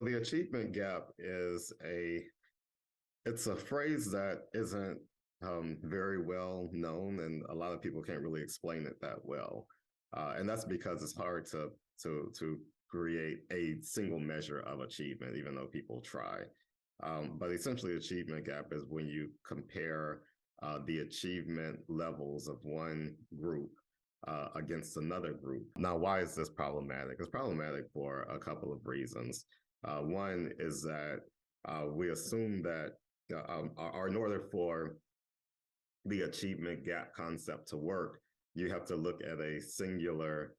The achievement gap it's a phrase that isn't very well known, and a lot of people can't really explain it that well. And that's because it's hard to create a single measure of achievement, even though people try. But essentially, achievement gap is when you compare the achievement levels of one group against another group. Now, why is this problematic? It's problematic for a couple of reasons. One is that we assume that, or in order for the achievement gap concept to work, you have to look at a singular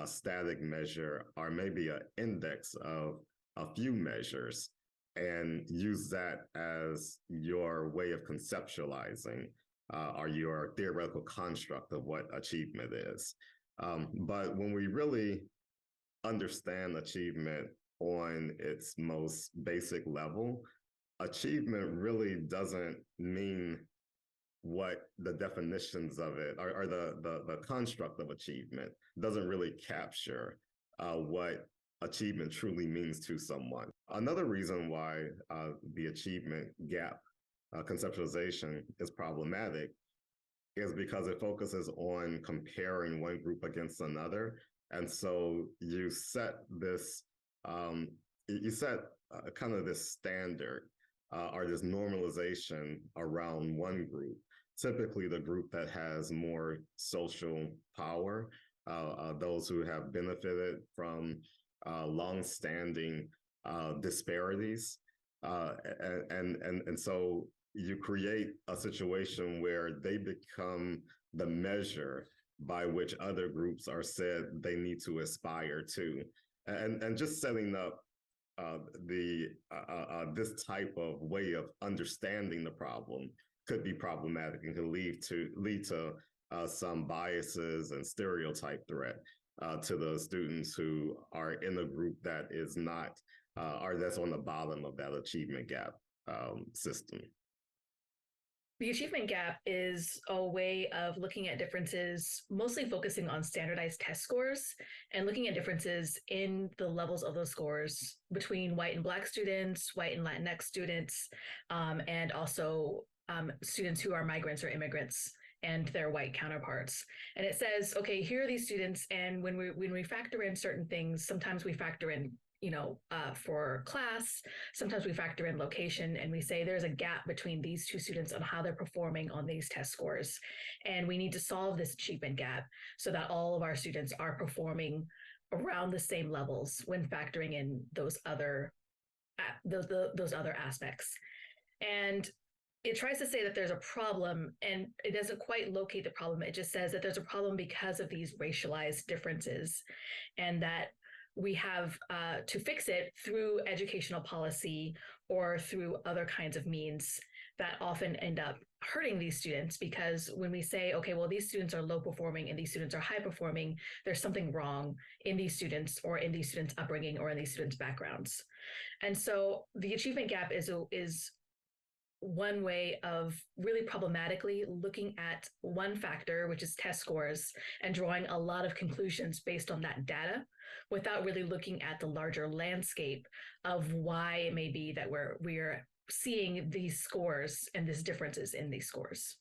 static measure or maybe an index of a few measures and use that as your way of conceptualizing or your theoretical construct of what achievement is. But when we really understand achievement on its most basic level, achievement really doesn't mean what the definitions of it or the construct of achievement doesn't really capture what achievement truly means to someone. Another reason why the achievement gap conceptualization is problematic is because it focuses on comparing one group against another. And so you set kind of this standard or this normalization around one group, typically the group that has more social power, those who have benefited from long-standing disparities. And so you create a situation where they become the measure by which other groups are said they need to aspire to. And just setting up this type of way of understanding the problem could be problematic and could lead to some biases and stereotype threat to the students who are in a group that is not or that's on the bottom of that achievement gap system. The achievement gap is a way of looking at differences, mostly focusing on standardized test scores and looking at differences in the levels of those scores between white and Black students, white and Latinx students, and also students who are migrants or immigrants and their white counterparts. And it says, okay, here are these students, and when we factor in certain things, sometimes we factor in for class. Sometimes we factor in location and we say there's a gap between these two students on how they're performing on these test scores. And we need to solve this achievement gap so that all of our students are performing around the same levels when factoring in those other aspects. And it tries to say that there's a problem, and it doesn't quite locate the problem. It just says that there's a problem because of these racialized differences, and that we have to fix it through educational policy or through other kinds of means that often end up hurting these students, because when we say, okay, well, these students are low performing and these students are high performing, there's something wrong in these students or in these students' upbringing or in these students' backgrounds. And so the achievement gap is one way of really problematically looking at one factor, which is test scores, and drawing a lot of conclusions based on that data without really looking at the larger landscape of why it may be that we're seeing these scores and these differences in these scores.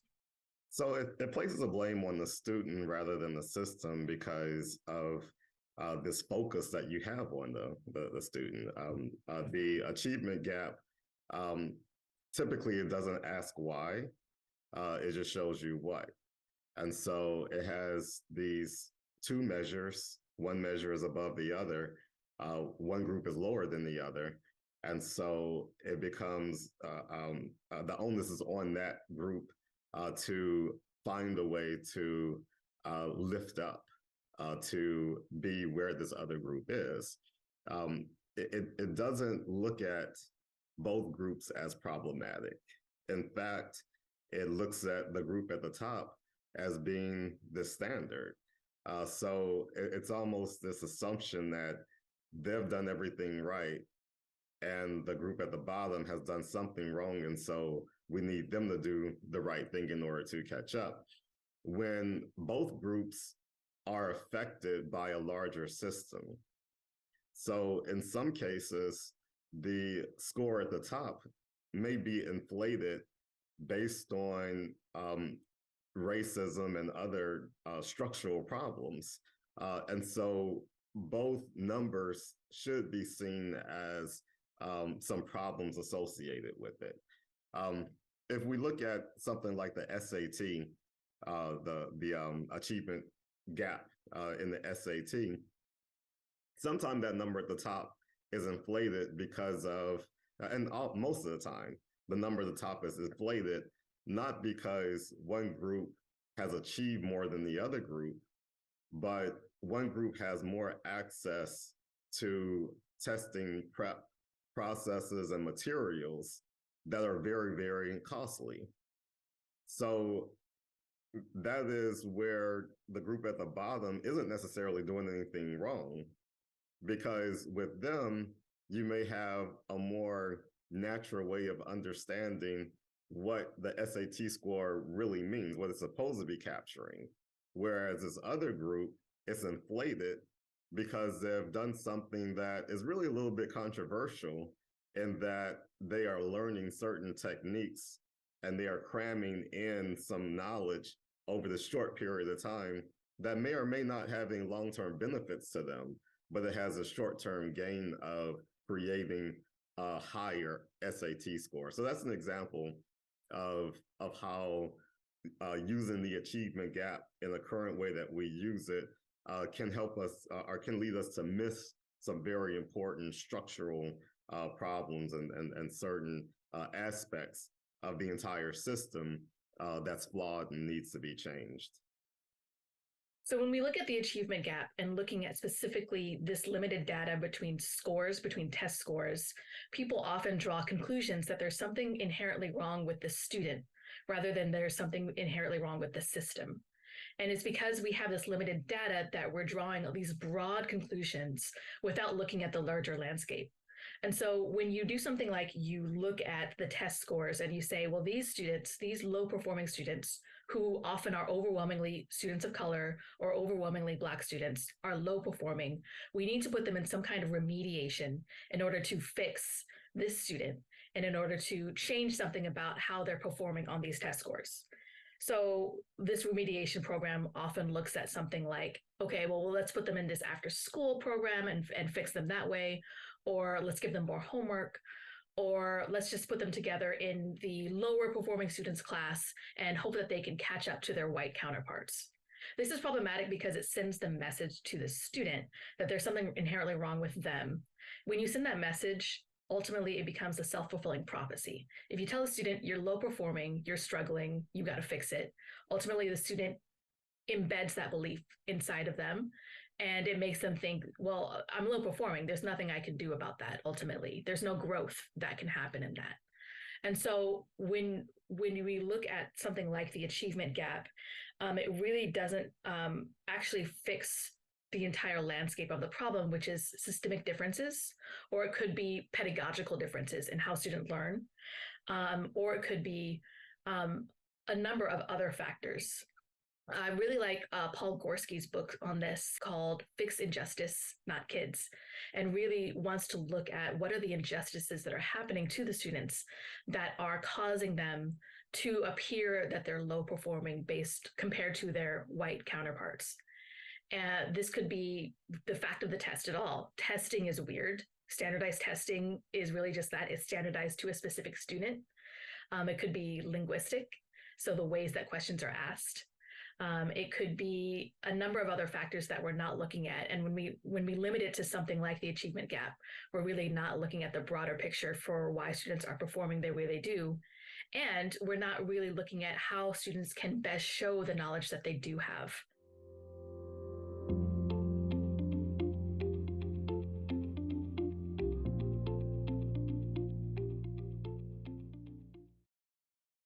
So it places a blame on the student rather than the system because of this focus that you have on the student. The achievement gap, typically it doesn't ask why, it just shows you what. And so it has these two measures. One measure is above the other. One group is lower than the other. And so it becomes the onus is on that group to find a way to lift up, to be where this other group is. It doesn't look at both groups as problematic. In fact, it looks at the group at the top as being the standard. So it's almost this assumption that they've done everything right and the group at the bottom has done something wrong. And so we need them to do the right thing in order to catch up. When both groups are affected by a larger system. So in some cases, the score at the top may be inflated based on racism and other structural problems. And so both numbers should be seen as some problems associated with it. If we look at something like the SAT, the achievement gap in the SAT, sometimes that number at the top is inflated because of, most of the time, the number at the top is inflated not because one group has achieved more than the other group, but one group has more access to testing prep processes and materials that are very, very costly. So that is where the group at the bottom isn't necessarily doing anything wrong, because with them, you may have a more natural way of understanding what the SAT score really means, what it's supposed to be capturing. Whereas this other group, it's inflated because they've done something that is really a little bit controversial in that they are learning certain techniques and they are cramming in some knowledge over the short period of time that may or may not have any long-term benefits to them, but it has a short-term gain of creating a higher SAT score. So that's an example of how using the achievement gap in the current way that we use it can help us or can lead us to miss some very important structural problems and certain aspects of the entire system that's flawed and needs to be changed. So when we look at the achievement gap and looking at specifically this limited data between scores, between test scores, people often draw conclusions that there's something inherently wrong with the student rather than there's something inherently wrong with the system. And it's because we have this limited data that we're drawing these broad conclusions without looking at the larger landscape. And so when you do something like you look at the test scores and you say, well, these students, these low performing students, who often are overwhelmingly students of color or overwhelmingly Black students, are low performing, we need to put them in some kind of remediation in order to fix this student and in order to change something about how they're performing on these test scores. So this remediation program often looks at something like, okay, well, let's put them in this after school program and fix them that way, or let's give them more homework, or let's just put them together in the lower performing students class and hope that they can catch up to their white counterparts. This is problematic because it sends the message to the student that there's something inherently wrong with them. When you send that message, ultimately it becomes a self-fulfilling prophecy. If you tell a student you're low performing, you're struggling, you got to fix it, ultimately the student embeds that belief inside of them. And it makes them think, well, I'm low performing. There's nothing I can do about that. Ultimately, there's no growth that can happen in that. And so when we look at something like the achievement gap, it really doesn't actually fix the entire landscape of the problem, which is systemic differences, or it could be pedagogical differences in how students learn, or it could be a number of other factors. I really like Paul Gorski's book on this called Fix Injustice, Not Kids, and really wants to look at what are the injustices that are happening to the students that are causing them to appear that they're low performing based compared to their white counterparts. And this could be the fact of the test at all. Testing is weird. Standardized testing is really just that. It's standardized to a specific student. It could be linguistic, so the ways that questions are asked. It could be a number of other factors that we're not looking at. And when we limit it to something like the achievement gap, we're really not looking at the broader picture for why students are performing the way they do. And we're not really looking at how students can best show the knowledge that they do have.